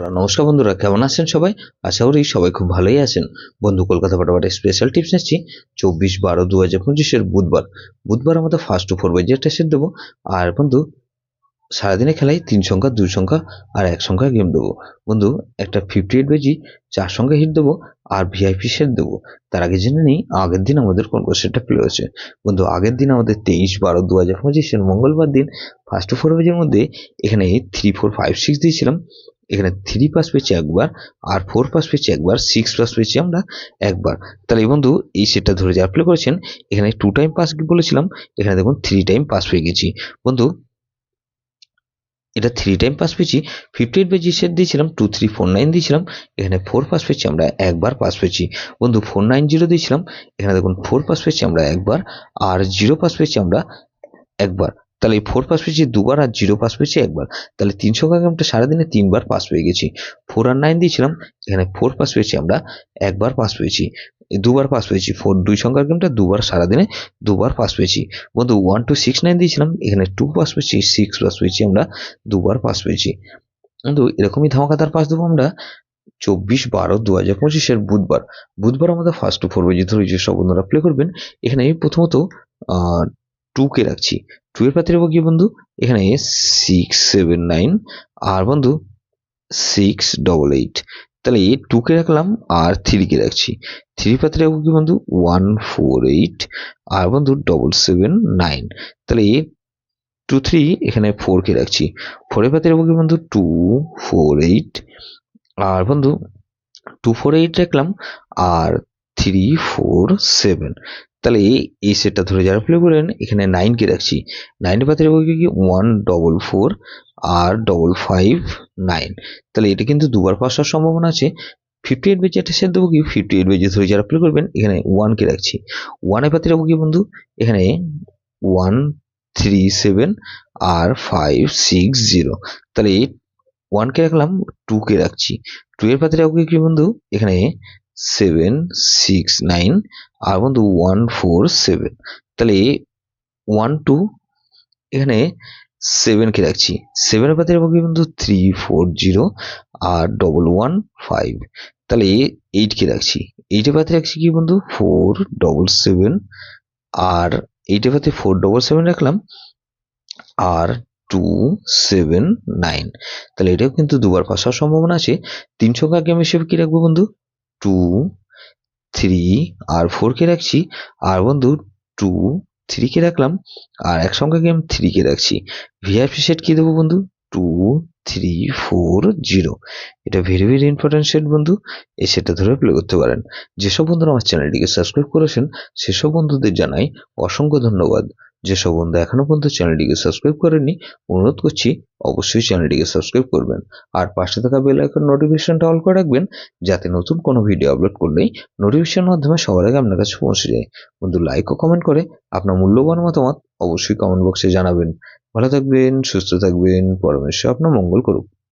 নমস্কার বন্ধুরা, কেমন আছেন সবাই? আশা করি সবাই খুব ভালোই আছেন। বন্ধু, কলকাতা ফাটাফাটি স্পেশাল টিপস নিচ্ছি 24/12/2025 বুধবার আমাদের ফার্স্ট টু 4 বাই টেস্ট দেবো। আর বন্ধু, সারাদিনে খেলায় 3 সংখ্যা, 2 সংখ্যা আর 1 সংখ্যা গেম দেবো। বন্ধু, একটা 58 বেজি 4 সংখ্যা হিট দেবো আর ভিআইপি সেট দেবো। তার আগে জেনে নিই আগের দিন আমাদের কোন কোন সেটটা প্লে হয়েছে। বন্ধু, আগের দিন আমাদের 23/12/2025 মঙ্গলবার দিন ফার্স্ট টু 4 বেজের মধ্যে এখানে 3 4 5 6 দিয়েছিলাম। এখানে 3 পাস পেয়েছি একবার, আর 4 পাস পেয়েছি একবার, 6 পাস পেয়েছি আমরা একবার। তাহলে বন্ধু, এই সেটটা ধরে যারা প্লে করেছেন এখানে 2 টাইম পাস বলেছিলাম, এখানে দেখুন 3 টাইম পাস পেয়ে গেছি। বন্ধু, এটা 3 টাইম পাস পেয়েছি। 58 বেজি সেট দিয়েছিলাম, 2 3 4 9 দিয়েছিলাম, এখানে 4 পাস পেয়েছি আমরা একবার পাস পেয়েছি। বন্ধু, 490 দিয়েছিলাম, এখানে দেখুন 4 পাস পেয়েছি আমরা একবার, আর 0 পাস পেয়েছি আমরা একবার। তাহলে এই 4 পাস পেয়েছি দুবার আর 0 পাস পেয়েছি একবার। তাহলে 3 সংখ্যা গেমটা সারাদিনে 3 বার পাস পেয়ে গেছি। 4 আর 9 দিয়েছিলাম, এখানে 4 পাস পেয়েছি আমরা একবার পাস পেয়েছি, দুবার পাস পেয়েছি। 4 2 সংখ্যার গেমটা দুবার সারাদিনে দুবার পাস পেয়েছি। বন্ধু, 1 2 6 9 দিয়েছিলাম, এখানে 2 পাস পেয়েছি, 6 পাস পেয়েছি আমরা দুবার পাস পেয়েছি। বন্ধু, এরকমই ধামাকাদার পাস দেবো আমরা 24/12/2025 বুধবার আমাদের ফার্স্ট টু 4 বেজি ধরে সব বন্ধুরা প্লে করবেন। এখানে প্রথমত 2 কে রাখছি। 2 এর পাতে রাখবো কি বন্ধু, এখানে 6 7 9 আর বন্ধু 6 8 8। তাহলে 2 কে রাখলাম আর 3 কে রাখছি। 3 পাতে রাখবো কি বন্ধু 1 4 8 আর বন্ধু 7 7 9। তাহলে 2 3 এখানে 4 কে রাখছি। 4 এর পাতে রাখবো কি বন্ধু 2 4 8 আর বন্ধু 2 4 8 রাখলাম আর 3 4 7। তাহলে এই সেটটা ধরে যারা প্লে করেন এখানে 9 কে রাখছি। 9 এর পাতে রাখবো কি 1 4 4 আর 5 5 9। তাহলে এটা কিন্তু দুবার পাস হওয়ার সম্ভাবনা আছে। 58 বেজে একটা সেট দেবো কি 58 বেজে ধরে যারা প্লে করবেন এখানে 1 কে রাখছি। 1 এর পাতে রাখবো কি বন্ধু, এখানে 1 3 7 আর 5 6 0। তাহলে 1 কে রাখলাম, 2 কে রাখছি। 2 এর পাতে রাখবো কি বন্ধু, এখানে 7 6 9 আর বন্ধু 1 4 7। তাহলে 1 2 এখানে 7 কে রাখছি। 7 এর পাতে রাখবো কি বন্ধু 3 4 0 আর 1 1 5। তাহলে 8 কে রাখছি। 8 এর পাতে রাখছি কি বন্ধু 4 7 7 আর 8 এর পাতে 4 7 7 রাখলাম আর 2 7 9। তাহলে এটাও কিন্তু দুবার পাস হওয়ার সম্ভাবনা আছে। 3 সংখ্যা গেম হিসেবে কি রাখবো বন্ধু 2 3 আর 4 কে রাখছি, আর বন্ধু 2 3 কে রাখলাম আর এক সংখ্যা গেম 3 কে রাখছি। ভিআইপি সেট কি দেবো বন্ধু 2 3 4 0। এটা ভেরি ভেরি ইম্পর্টেন্ট সেট বন্ধু, এই সেটটা ধরে প্লে করতে পারেন। যেসব বন্ধুরা আমার চ্যানেলটিকে সাবস্ক্রাইব করেছেন সেসব বন্ধুদের জানাই অসংখ্য ধন্যবাদ। যেসব বন্ধু এখনো পর্যন্ত চ্যানেলটিকে সাবস্ক্রাইব করেননি অনুরোধ করছি অবশ্যই চ্যানেলটিকে সাবস্ক্রাইব করবেন, আর পাশে থাকা বেল আইকন নোটিফিকেশনটা অল করে রাখবেন যাতে নতুন কোনো ভিডিও আপলোড করলেই নোটিফিকেশনের মাধ্যমে সবার আগে আপনার কাছে পৌঁছে যায়। বন্ধু, লাইক ও কমেন্ট করে আপনার মূল্যবান মতামত অবশ্যই কমেন্ট বক্সে জানাবেন। ভালো থাকবেন, সুস্থ থাকবেন, পরমেশ্বর আপনার মঙ্গল করুক।